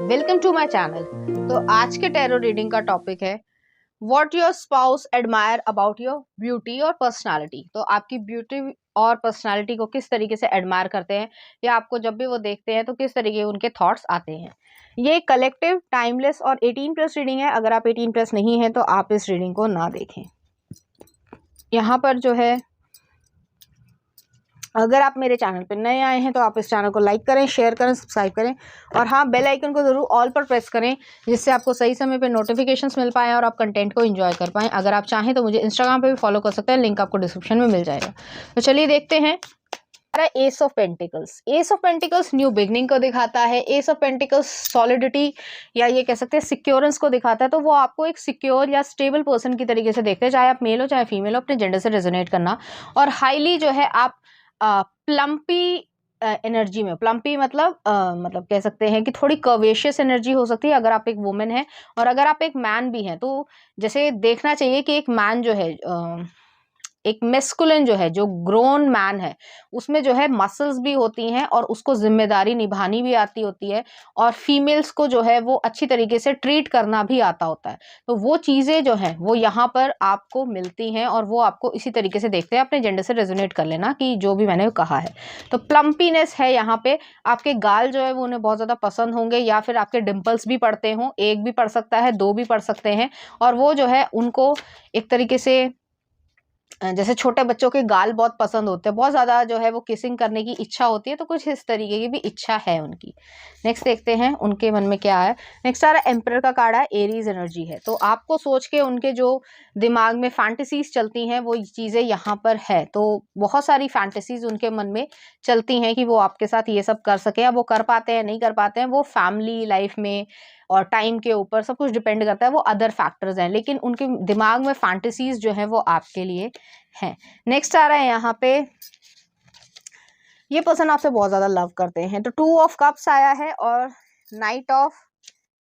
Welcome to my channel. तो आज के टैरो रीडिंग का टॉपिक है what your spouse admire about your beauty और पर्सनालिटी। तो आपकी ब्यूटी और पर्सनालिटी को किस तरीके से एडमायर करते हैं या आपको जब भी वो देखते हैं तो किस तरीके के उनके थॉट्स आते हैं। ये कलेक्टिव, टाइमलेस और 18+ रीडिंग है। अगर आप 18+ नहीं है तो आप इस रीडिंग को ना देखें। यहाँ पर जो है, अगर आप मेरे चैनल पर नए आए हैं तो आप इस चैनल को लाइक करें, शेयर करें, सब्सक्राइब करें और हाँ, बेल आइकन को ज़रूर ऑल पर प्रेस करें जिससे आपको सही समय पे नोटिफिकेशंस मिल पाएँ और आप कंटेंट को एंजॉय कर पाएँ। अगर आप चाहें तो मुझे इंस्टाग्राम पे भी फॉलो कर सकते हैं, लिंक आपको डिस्क्रिप्शन में मिल जाएगा। तो चलिए देखते हैं। S of pentacles, S of pentacles new beginning को दिखाता है। एस ऑफ पेंटिकल्स सॉलिडिटी या ये कह सकते हैं सिक्योरेंस को दिखाता है। तो वो आपको एक सिक्योर या स्टेबल पर्सन की तरीके से देखते हैं, चाहे आप मेल हो चाहे फीमेल हो, अपने जेंडर से रेजोनेट करना। और हाईली जो है आप प्लम्पी एनर्जी में, प्लम्पी मतलब कह सकते हैं कि थोड़ी कर्वेशियस एनर्जी हो सकती है अगर आप एक वुमेन है। और अगर आप एक मैन भी हैं तो जैसे देखना चाहिए कि एक मैन जो है, एक मेस्कुलिन जो है, जो ग्रोन मैन है, उसमें जो है मसल्स भी होती हैं और उसको जिम्मेदारी निभानी भी आती होती है और फीमेल्स को जो है वो अच्छी तरीके से ट्रीट करना भी आता होता है। तो वो चीज़ें जो हैं वो यहाँ पर आपको मिलती हैं और वो आपको इसी तरीके से देखते हैं। अपने जेंडर से रेजोनेट कर लेना कि जो भी मैंने कहा है। तो प्लम्पीनेस है यहाँ पे। आपके गाल जो है वो उन्हें बहुत ज़्यादा पसंद होंगे या फिर आपके डिम्पल्स भी पड़ते हों, एक भी पड़ सकता है, दो भी पड़ सकते हैं। और वो जो है उनको एक तरीके से जैसे छोटे बच्चों के गाल बहुत पसंद होते हैं, बहुत ज़्यादा जो है वो किसिंग करने की इच्छा होती है, तो कुछ इस तरीके की भी इच्छा है उनकी। नेक्स्ट देखते हैं उनके मन में क्या है। नेक्स्ट आ रहा है एम्परर का कार्ड है, एरीज एनर्जी है। तो आपको सोच के उनके जो दिमाग में फैंटेसीज चलती हैं वो चीज़ें यहाँ पर है। तो बहुत सारी फैंटेसीज उनके मन में चलती हैं कि वो आपके साथ ये सब कर सके। अब वो कर पाते हैं नहीं कर पाते हैं, वो फैमिली लाइफ में और टाइम के ऊपर सब कुछ डिपेंड करता है, वो अदर फैक्टर्स हैं, लेकिन उनके दिमाग में फैंटेसीज जो है वो आपके लिए हैं। नेक्स्ट आ रहा है यहाँ पे, ये पर्सन आपसे बहुत ज्यादा लव करते हैं। तो 2 ऑफ कप्स आया है और नाइट ऑफ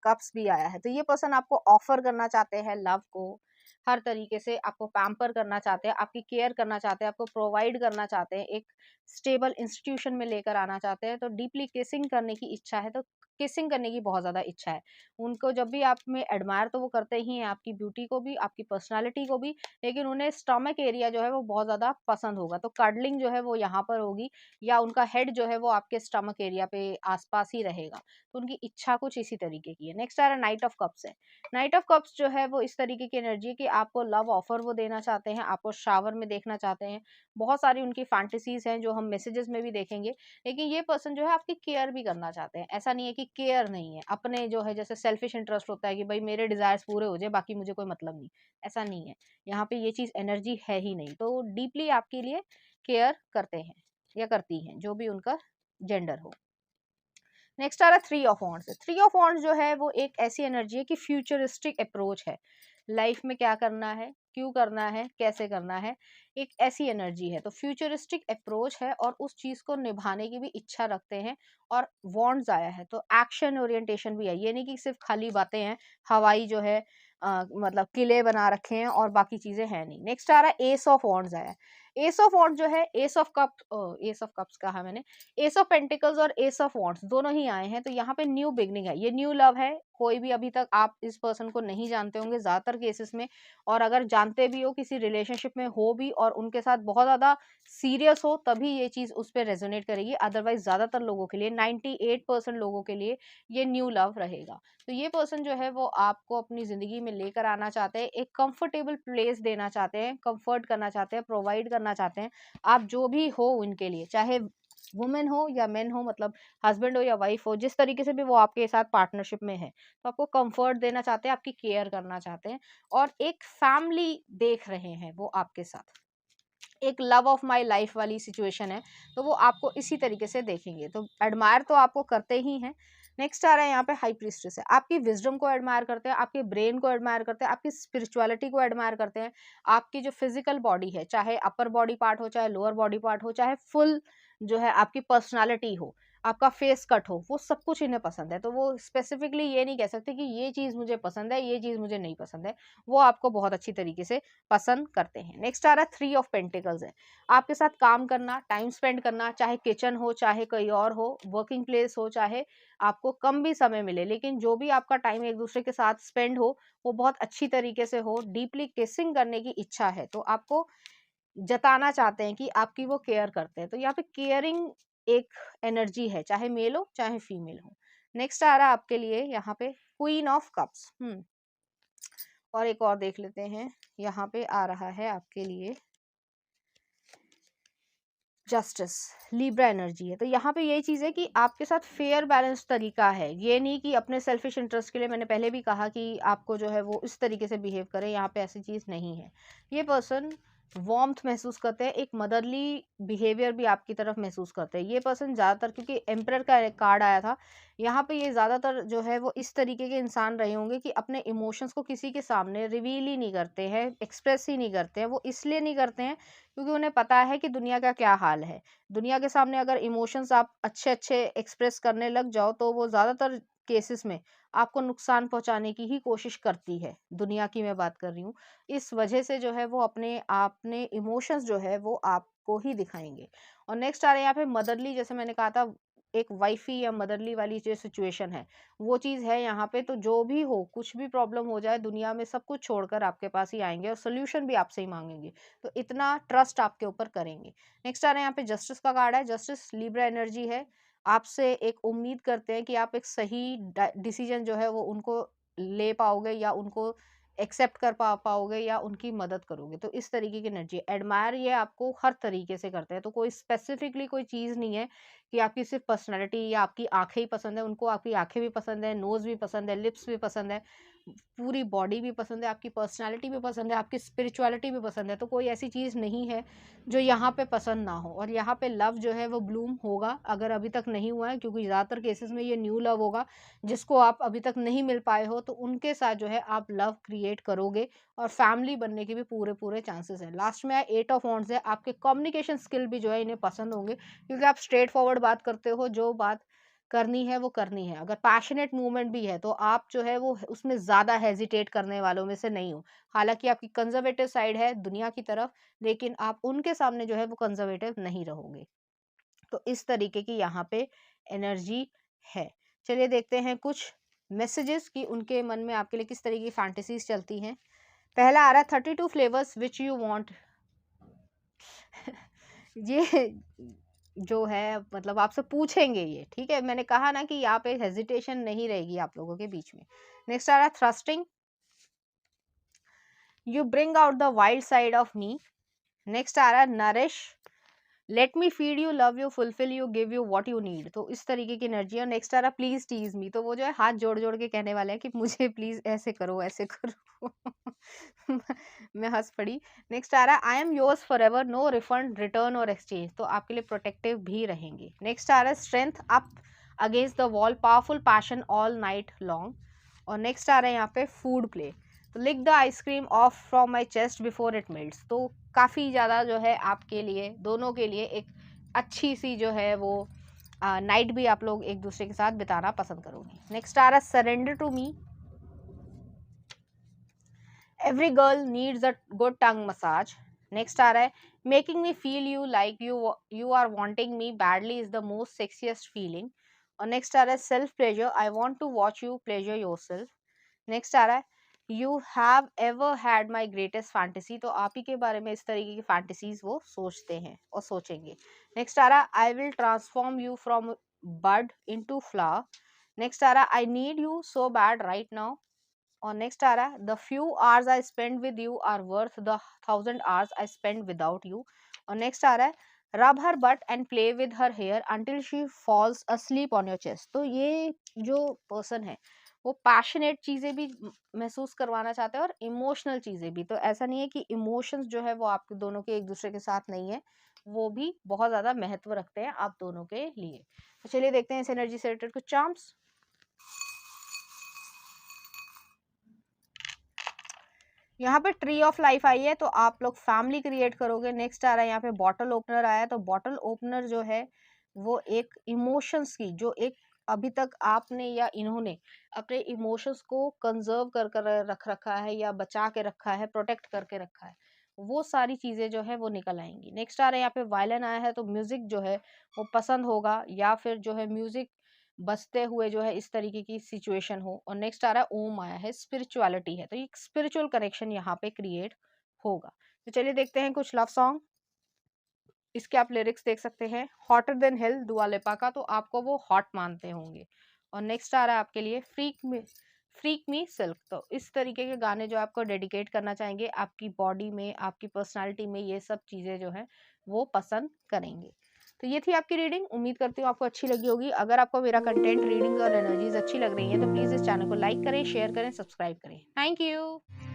कप्स भी आया है। तो ये पर्सन आपको ऑफर करना चाहते हैं लव को, हर तरीके से आपको पैम्पर करना चाहते हैं, आपकी केयर करना चाहते हैं, आपको प्रोवाइड करना चाहते हैं, एक स्टेबल इंस्टीट्यूशन में लेकर आना चाहते हैं। तो डीपली किसिंग करने की इच्छा है, तो किसिंग करने की बहुत ज़्यादा इच्छा है उनको। जब भी आप में एडमायर तो वो करते ही हैं, आपकी ब्यूटी को भी, आपकी पर्सनालिटी को भी, लेकिन उन्हें स्टमक एरिया जो है वो बहुत ज़्यादा पसंद होगा। तो कार्डलिंग जो है वो यहाँ पर होगी या उनका हेड जो है वो आपके स्टमक एरिया पे आसपास ही रहेगा। तो उनकी इच्छा कुछ इसी तरीके की है। नेक्स्ट आ रहा है नाइट ऑफ कप्स है। नाइट ऑफ कप्स जो है वो इस तरीके की एनर्जी है कि आपको लव ऑफर वो देना चाहते हैं, आपको शावर में देखना चाहते हैं। बहुत सारी उनकी फैंटेसीज हैं जो हम मैसेजेस में भी देखेंगे। लेकिन ये पर्सन जो है आपकी केयर भी करना चाहते हैं। ऐसा नहीं है कि केयर नहीं है, अपने जो है जैसे सेल्फिश इंटरेस्ट होता है कि भाई मेरे डिजायर्स पूरे हो जाए, बाकी मुझे कोई मतलब नहीं, ऐसा नहीं है। यहाँ पे ये चीज एनर्जी है ही नहीं। तो डीपली आपके लिए केयर करते हैं या करती हैं, जो भी उनका जेंडर हो। नेक्स्ट आ रहा है 3 ऑफ वॉन्ड्स। 3 ऑफ वॉन्ड्स जो है वो एक ऐसी एनर्जी है कि फ्यूचरिस्टिक अप्रोच है, लाइफ में क्या करना है, क्यों करना है, कैसे करना है, एक ऐसी एनर्जी है। तो फ्यूचरिस्टिक अप्रोच है और उस चीज को निभाने की भी इच्छा रखते हैं। और वॉन्ड्स आया है तो एक्शन ओरिएंटेशन भी है, ये नहीं कि सिर्फ खाली बातें हैं, हवाई जो है मतलब किले बना रखे हैं और बाकी चीजें हैं नहीं। नेक्स्ट आ रहा है एस ऑफ वॉन्ड्स आया है। एस ऑफ वॉन्ड जो है, S of cup, S of cups कहा मैंने, एस ऑफ पेंटिकल्स और एस ऑफ वॉन्ड्स दोनों ही आए हैं। तो यहाँ पे न्यू बिगनिंग है, ये न्यू लव है। कोई भी अभी तक आप इस पर्सन को नहीं जानते होंगे ज्यादातर केसेस में, और अगर जानते भी हो, किसी रिलेशनशिप में हो भी और उनके साथ बहुत ज्यादा सीरियस हो, तभी ये चीज उस पर रेजोनेट करेगी। अदरवाइज ज्यादातर लोगों के लिए, 98% लोगों के लिए ये न्यू लव रहेगा। तो ये पर्सन जो है वो आपको अपनी जिंदगी में लेकर आना चाहते हैं, एक कंफर्टेबल प्लेस देना चाहते हैं, कंफर्ट करना चाहते हैं, प्रोवाइड करना चाहते हैं। आप जो भी हो उनके लिए, चाहे वुमेन हो या मेन हो, मतलब हस्बैंड हो या वाइफ हो, जिस तरीके से भी वो आपके साथ पार्टनरशिप में है, तो आपको कंफर्ट देना चाहते हैं, आपकी केयर करना चाहते हैं और एक फैमिली देख रहे हैं वो आपके साथ। एक लव ऑफ माई लाइफ वाली सिचुएशन है, तो वो आपको इसी तरीके से देखेंगे। तो एडमायर तो आपको करते ही हैं। नेक्स्ट आ रहा है यहाँ पे हाई प्रीस्टेस है, आपकी विजडम को एडमायर करते हैं, आपके ब्रेन को एडमायर करते हैं, आपकी स्पिरिचुअलिटी को एडमायर करते हैं। आपकी जो फिजिकल बॉडी है, चाहे अपर बॉडी पार्ट हो, चाहे लोअर बॉडी पार्ट हो, चाहे फुल जो है आपकी पर्सनालिटी हो, आपका फेस कट हो, वो सब कुछ इन्हें पसंद है। तो वो स्पेसिफिकली ये नहीं कह सकते कि ये चीज़ मुझे पसंद है, ये चीज़ मुझे नहीं पसंद है। वो आपको बहुत अच्छी तरीके से पसंद करते हैं। नेक्स्ट आ रहा है 3 ऑफ पेंटिकल्स है। आपके साथ काम करना, टाइम स्पेंड करना, चाहे किचन हो, चाहे कहीं और हो, वर्किंग प्लेस हो, चाहे आपको कम भी समय मिले, लेकिन जो भी आपका टाइम एक दूसरे के साथ स्पेंड हो, वो बहुत अच्छी तरीके से हो। डीपली किसिंग करने की इच्छा है, तो आपको जताना चाहते हैं कि आपकी वो केयर करते हैं। तो यहाँ पे केयरिंग एक एनर्जी है, चाहे मेल हो चाहे फीमेल हो। नेक्स्ट आ रहा है आपके लिए यहाँ पे क्वीन ऑफ कप्स। और एक और देख लेते हैं, यहाँ पे आ रहा है आपके लिए जस्टिस, लिब्रा एनर्जी है। तो यहाँ पे यही चीज़ है कि आपके साथ फेयर बैलेंस तरीका है। ये नहीं कि अपने सेल्फिश इंटरेस्ट के लिए, मैंने पहले भी कहा कि आपको जो है वो इस तरीके से बिहेव करे, यहाँ पे ऐसी चीज़ नहीं है। ये पर्सन वार्मथ महसूस करते हैं, एक मदरली बिहेवियर भी आपकी तरफ महसूस करते हैं। ये पर्सन ज़्यादातर, क्योंकि एम्परर का कार्ड आया था यहाँ पे, ये ज़्यादातर जो है वो इस तरीके के इंसान रहे होंगे कि अपने इमोशंस को किसी के सामने रिवील ही नहीं करते हैं, एक्सप्रेस ही नहीं करते हैं। वो इसलिए नहीं करते हैं क्योंकि उन्हें पता है कि दुनिया का क्या हाल है। दुनिया के सामने अगर इमोशंस आप अच्छे-अच्छे एक्सप्रेस करने लग जाओ, तो वो ज़्यादातर केसेस में आपको नुकसान पहुँचाने की ही कोशिश करती है, दुनिया की मैं बात कर रही हूँ। इस वजह से जो है वो अपने इमोशंस जो है वो आपको ही दिखाएँगे। और नेक्स्ट आ रहा है यहाँ पे मदरली, जैसे मैंने कहा था, एक वाइफ़ी या मदरली वाली जो सिचुएशन है, वो चीज़ है यहाँ पे। तो जो भी हो, कुछ भी प्रॉब्लम हो जाए, दुनिया में सब कुछ छोड़कर आपके पास ही आएँगे और सॉल्यूशन भी आपसे ही माँगेंगे। तो इतना ट्रस्ट आपके ऊपर करेंगे। नेक्स्ट आ रहा है यहाँ पे जस्टिस का कार्ड है। जस्टिस लिब्रा एनर्जी है। आपसे एक उम्मीद करते हैं कि आप एक सही डिसीजन जो है वो उनको ले पाओगे, या उनको एक्सेप्ट कर पाओगे, या उनकी मदद करोगे। तो इस तरीके की एनर्जी, एडमायर ये आपको हर तरीके से करते हैं। तो कोई स्पेसिफिकली कोई चीज़ नहीं है कि आपकी सिर्फ पर्सनैलिटी या आपकी आंखें ही पसंद है, उनको आपकी आंखें भी पसंद है, नोज़ भी पसंद है, लिप्स भी पसंद है, पूरी बॉडी भी पसंद है, आपकी पर्सनैलिटी भी पसंद है, आपकी स्पिरिचुअलिटी भी पसंद है। तो कोई ऐसी चीज़ नहीं है जो यहाँ पे पसंद ना हो। और यहाँ पे लव जो है वो ब्लूम होगा, अगर अभी तक नहीं हुआ है, क्योंकि ज़्यादातर केसेस में ये न्यू लव होगा। जिसको आप अभी तक नहीं मिल पाए हो, तो उनके साथ जो है आप लव क्रिएट करोगे, और फैमिली बनने के भी पूरे चांसेस हैं। लास्ट में 8 ऑफ वॉन्ड्स है। आपके कम्युनिकेशन स्किल भी जो है इन्हें पसंद होंगे, क्योंकि आप स्ट्रेट फॉरवर्ड बात करते हो, जो बात करनी है वो करनी है। अगर पैशनेट मूवमेंट भी है, तो आप जो है वो उसमें ज़्यादा हेजिटेट करने वालों में से नहीं हो। हालाँकि आपकी कंज़र्वेटिव साइड है दुनिया की तरफ, लेकिन आप उनके सामने जो है वो कंज़र्वेटिव नहीं रहोगे। तो इस तरीके की यहाँ पे एनर्जी है। चलिए देखते हैं कुछ मैसेजेस कि उनके मन में आपके लिए किस तरीके की फैंटेसीज़ चलती हैं। पहला आ रहा है 32 फ्लेवर्स व्हिच यू वांट। ये जो है मतलब आपसे पूछेंगे ये, ठीक है? मैंने कहा ना कि यहाँ पे हेजिटेशन नहीं रहेगी आप लोगों के बीच में। नेक्स्ट आ रहा है thrusting, you bring out the wild side of me. Next आ रहा है nourish, let me feed you, love you, fulfil you, give you what you need. तो इस तरीके की एनर्जी है। नेक्स्ट आ रहा प्लीज टीज मी, तो वो जो है हाथ जोड़ जोड़ के कहने वाले हैं कि मुझे प्लीज ऐसे करो, ऐसे करो। मैं हंस पड़ी। नेक्स्ट आ रहा है I am yours forever, no refund, return और एक्सचेंज। तो आपके लिए प्रोटेक्टिव भी रहेंगे। नेक्स्ट आ रहा है strength up against the wall, powerful passion all night long. और नेक्स्ट आ रहा है यहाँ पे फूड प्ले, तो lick the ice cream off from my chest before it melts. तो काफ़ी ज़्यादा जो है आपके लिए, दोनों के लिए एक अच्छी सी जो है वो नाइट भी आप लोग एक दूसरे के साथ बिताना पसंद करोगे। नेक्स्ट आ रहा है surrender to me, every girl needs a good tongue massage. Next आ रहा है making me feel you like you are wanting me badly is the most sexiest feeling. और नेक्स्ट आ रहा है self pleasure, I want to watch you pleasure yourself. Next आ रहा है you have ever had my greatest fantasy. तो आप ही के बारे में इस तरीके की फैंटेसीज वो सोचते हैं और सोचेंगे। नेक्स्ट आ रहा है I will transform you from bud into flower. Next आ रहा है I need you so bad right now. और नेक्स्ट आ रहा है the few hours I spend with you are worth the 1000 hours I spend without you. और next आ रहा है rub her butt and play with her hair until she falls asleep on your chest. तो ये जो person है वो passionate चीज़ें भी महसूस करवाना चाहते हैं, और इमोशनल चीज़ें भी। तो ऐसा नहीं है कि इमोशंस जो है वो आपके दोनों के एक दूसरे के साथ नहीं है, वो भी बहुत ज़्यादा महत्व रखते हैं आप दोनों के लिए। तो चलिए देखते हैं इस एनर्जी से रिलेटेड कुछ चार्म्स। यहाँ पे ट्री ऑफ लाइफ आई है, तो आप लोग फैमिली क्रिएट करोगे। नेक्स्ट आ रहा है यहाँ पे बॉटल ओपनर आया है, तो बॉटल ओपनर जो है वो एक इमोशंस की, जो एक अभी तक आपने या इन्होंने अपने इमोशंस को कंजर्व कर कर रख रखा है या बचा के रखा है, प्रोटेक्ट करके रखा है, वो सारी चीज़ें जो है वो निकल आएंगी। नेक्स्ट आ रहा है यहाँ पे वायलिन आया है, तो म्यूजिक जो है वो पसंद होगा, या फिर जो है म्यूजिक बजते हुए जो है इस तरीके की सिचुएशन हो। और नेक्स्ट आ रहा है ओम आया है, स्पिरिचुअलिटी है, तो एक स्पिरिचुअल कनेक्शन यहाँ पे क्रिएट होगा। तो चलिए देखते हैं कुछ लव सॉन्ग। इसके आप लिरिक्स देख सकते हैं, हॉटर देन हेल दुआ लिपा का, तो आपको वो हॉट मानते होंगे। और नेक्स्ट आ रहा है आपके लिए फ्रीक मी सिल्क, तो इस तरीके के गाने जो आपको डेडिकेट करना चाहेंगे, आपकी बॉडी में, आपकी पर्सनालिटी में ये सब चीज़ें जो है वो पसंद करेंगे। तो ये थी आपकी रीडिंग, उम्मीद करती हूँ आपको अच्छी लगी होगी। अगर आपको मेरा कंटेंट, रीडिंग्स और एनर्जीज अच्छी लग रही है तो प्लीज़ इस चैनल को लाइक करें, शेयर करें, सब्सक्राइब करें। Thank you.